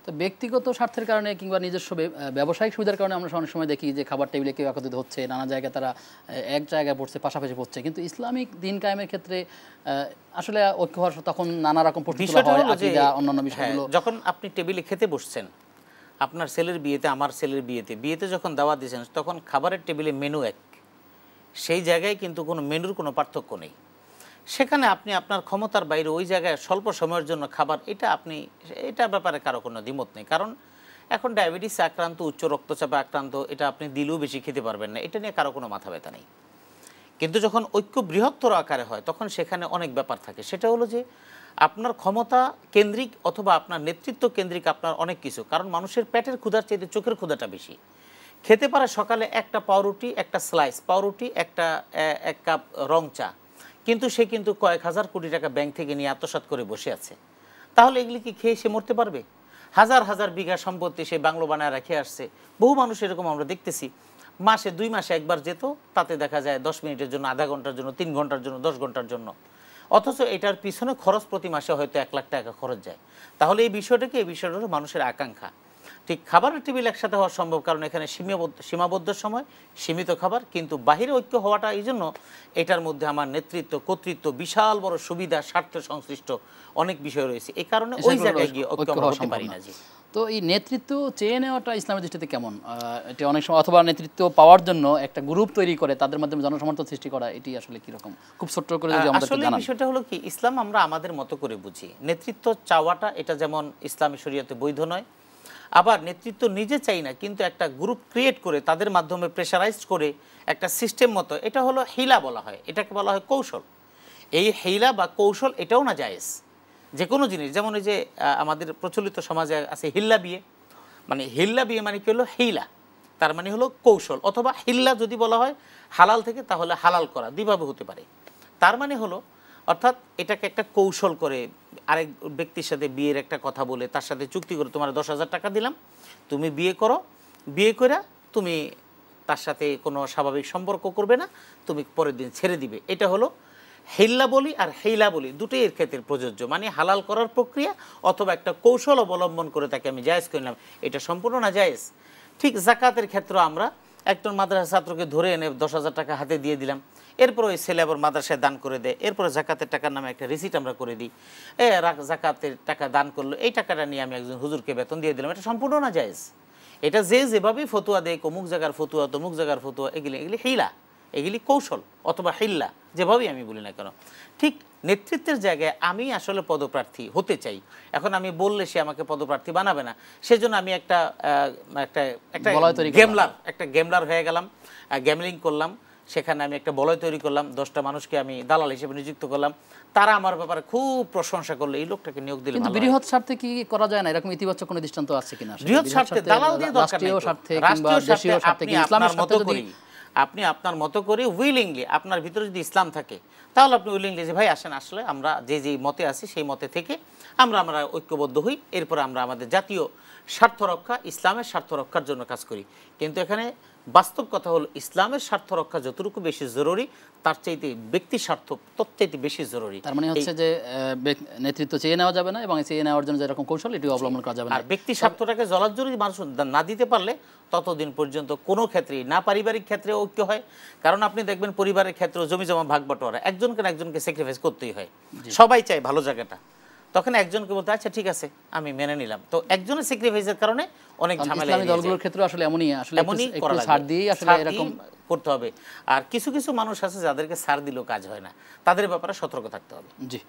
তো ব্যক্তিগত স্বার্থের কারণে কিংবা নিজস্ব ব্যবসায়িক সুবিধার কারণে আমরা অনেক সময় দেখি যে খাবার টেবিলে কেউ একত্রিত হচ্ছে, নানা জায়গায় তারা এক জায়গায় পড়ছে, পাশাপাশি পড়ছে, কিন্তু ইসলামিক দিন কায়েমের ক্ষেত্রে আসলে ঐক্য হওয়ার তখন নানা রকম প্রশ্ন হয়, আকীদা অন্যান্য বিষয়গুলো। যখন আপনি টেবিলে খেতে বসছেন, আপনার ছেলের বিয়েতে, আমার ছেলের বিয়েতে যখন দাওয়াত দিয়েছেন, তখন খাবারের টেবিলে মেনু এক, সেই জায়গায় কিন্তু কোনো মেনুর কোনো পার্থক্য নেই। সেখানে আপনি আপনার ক্ষমতার বাইরে ওই জায়গায় স্বল্প সময়ের জন্য খাবার, এটার ব্যাপারে কারো কোনো দ্বিমত নেই। কারণ এখন ডায়াবেটিসে আক্রান্ত, উচ্চ রক্তচাপে আক্রান্ত, এটা আপনি দিলেও বেশি খেতে পারবেন না, এটা নিয়ে কারো কোনো মাথা ব্যথা নেই। কিন্তু যখন ঐক্য বৃহত্তর আকারে হয় তখন সেখানে অনেক ব্যাপার থাকে। সেটা হলো যে আপনার ক্ষমতা কেন্দ্রিক অথবা আপনার নেতৃত্ব কেন্দ্রিক আপনার অনেক কিছু, কারণ মানুষের পেটের ক্ষুধার চাইতে চোখের ক্ষুধাটা বেশি। খেতে পারে সকালে একটা পাউরুটি, একটা স্লাইস পাউরুটি, এক কাপ রং চা, কিন্তু সে কিন্তু কয়েক হাজার কোটি টাকা ব্যাংক থেকে নিয়ে আত্মসাৎ করে বসে আছে। তাহলে এগুলি কি খেয়ে সে মরতে পারবে? হাজার হাজার বিঘা সম্পত্তি সে বাংলো বানায় রেখে আসছে। বহু মানুষ এরকম আমরা দেখতেছি, মাসে 2 মাসে একবার যেত, তাতে দেখা যায় 10 মিনিটের জন্য, আধা ঘন্টার জন্য, 3 ঘন্টার জন্য, 10 ঘন্টার জন্য, অথচ এটার পিছনে খরচ প্রতি মাসে হয়তো 1 লাখ টাকা খরচ যায়। তাহলে এই বিষয়টা হলো মানুষের আকাঙ্ক্ষা। ঠিক খাবারের টেবিল একসাথে হওয়া সম্ভব, কারণ এখানে সীমাবদ্ধ সময়, সীমিত খাবার, কিন্তু বাহিরে ঐক্য হওয়াটা এই জন্য এটার মধ্যে আমার নেতৃত্ব, কর্তৃত্ব, বিশাল বড় সুবিধা, স্বার্থ সংশ্লিষ্ট অনেক বিষয় রয়েছে। এই কারণে ওই জায়গায় গিয়ে ঐক্য হতে পারি না। জি। তো এই নেতৃত্ব চেয়ে নেওয়াটা ইসলামের দৃষ্টিতে কেমন? এটা অনেক সময় অথবা নেতৃত্ব পাওয়ার জন্য একটা গ্রুপ তৈরি করে তাদের মাধ্যমে জনসমর্থন সৃষ্টি করা, এটি আসলে কিরকম? খুব ছোট্ট করে যদি আমাদের জানান। আসলে বিষয়টা হলো কি, ইসলাম আমরা আমাদের মতো করে বুঝি। নেতৃত্ব চাওয়াটা এটা যেমন ইসলামী শরীয়তে বৈধ নয়, আবার নেতৃত্ব নিজে চাই না, কিন্তু একটা গ্রুপ ক্রিয়েট করে তাদের মাধ্যমে প্রেশারাইজড করে একটা সিস্টেম মতো, এটা হলো হিলা বলা হয়, এটাকে বলা হয় কৌশল। এই হিলা বা কৌশল এটাও না জায়েজ। যে কোনো জিনিস, যেমন এই যে আমাদের প্রচলিত সমাজে আছে হিল্লা বিয়ে, মানে হিল্লা বিয়ে মানে কি হলো হিলা, তার মানে হলো কৌশল, অথবা হিল্লা যদি বলা হয় হালাল থেকে, তাহলে হালাল করা দুইভাবে হতে পারে। তার মানে হলো অর্থাৎ এটাকে একটা কৌশল করে আরেক ব্যক্তির সাথে বিয়ের একটা কথা বলে তার সাথে চুক্তি করে, তোমার 10,000 টাকা দিলাম, তুমি বিয়ে করো, বিয়ে করে তুমি তার সাথে কোনো স্বাভাবিক সম্পর্ক করবে না, তুমি পরের দিন ছেড়ে দিবে। এটা হলো হিল্লা বলি আর হেইলা বলি, দুটোই এর ক্ষেত্রে প্রযোজ্য, মানে হালাল করার প্রক্রিয়া অথবা একটা কৌশল অবলম্বন করে তাকে আমি জায়েজ করলাম, এটা সম্পূর্ণ না জায়েজ। ঠিক জাকাতের ক্ষেত্রে আমরা একজন মাদ্রাসা ছাত্রকে ধরে এনে 10,000 টাকা হাতে দিয়ে দিলাম, এরপর ওই ছেলে আবার মাদ্রাসায় দান করে দেয়, এরপরে জাকাতের টাকার নামে একটা রিসিট আমরা করে দিই, জাকাতের টাকা দান করলো, এই টাকাটা নিয়ে আমি একজন হুজুরকে বেতন দিয়ে দিলাম, এটা সম্পূর্ণ না জায়েজ। এটা যেভাবেই ফতুয়া দেয়, অমুক জায়গার ফতুয়া, তমুক জায়গার ফতুয়া, এগুলি হিলা, এগুলি কৌশল অথবা হিল্লা, যেভাবেই আমি বলি না কেন। ঠিক নেতৃত্বের জায়গায় আমি আসলে পদপ্রার্থী হতে চাই, এখন আমি বললে সে আমাকে পদপ্রার্থী বানাবে না, সেজন্য আমি একটা গেমলার হয়ে গেলাম, গ্যামলিং করলাম, সেখানে আমি একটা বলয় তৈরি করলাম, 10টা মানুষকে আমি দালাল হিসেবে নিযুক্ত করলাম, তারা আমার ব্যাপারে খুব প্রশংসা করলো, এই লোকটাকে নিয়োগ দিলে। কিন্তু বৃহৎ স্বার্থে কি করা যায় না? এরকম ইতিবাচক কোনো দৃষ্টান্ত আছে কিনা? বৃহৎ স্বার্থে দালাল দিয়ে দরকার নেই, রাষ্ট্রীয় স্বার্থে ইসলামের মতো করি, আপনি আপনার মতো করে উইলিংলি, আপনার ভিতরে যদি ইসলাম থাকে তাহলে আপনি উইলিংলি যে ভাই আসেন, আসলে আমরা যে মতে আছি সেই মতে থেকে আমরা ঐক্যবদ্ধ হই, এরপর আমরা আমাদের জাতীয় স্বার্থ রক্ষা, ইসলামের স্বার্থ রক্ষার জন্য কাজ করি। কিন্তু এখানে বাস্তব কথা হলো ইসলামের স্বার্থ রক্ষা যতটুকু বেশি জরুরি, তার চাইতে ব্যক্তি স্বার্থ ততটাই বেশি জরুরি। তার মানে হচ্ছে যে নেতৃত্ব চেয়ে নেওয়া যাবে না, এবং চেয়ে নেওয়ার জন্য যেরকম কৌশল এটি অবলম্বন করা যাবে না। আর ব্যক্তি স্বার্থটাকে জলাজরুরি মানুষ না দিতে পারলে ততদিন পর্যন্ত কোনো ক্ষেত্রেই না, পারিবারিক ক্ষেত্রে ঐক্য হয়, কারণ আপনি দেখবেন পরিবারের ক্ষেত্রে জমি জমা ভাগ বাটোয়ারা, একজনকে স্যাক্রিফাইস করতেই হয়, সবাই চায় ভালো জায়গাটা, তখন একজনকে বলতে আচ্ছা ঠিক আছে আমি মেনে নিলাম, তো একজনের স্যাক্রিফাইসের কারণে অনেক ঝামেলা। ইসলামী দলগুলোর ক্ষেত্রে আসলে এমনই ছাড় দিয়ে আসলে এরকম করতে হবে। আর কিছু মানুষ আছে যাদেরকে ছাড় দিলেও কাজ হয় না, তাদের ব্যাপারে সতর্ক থাকতে হবে। জি।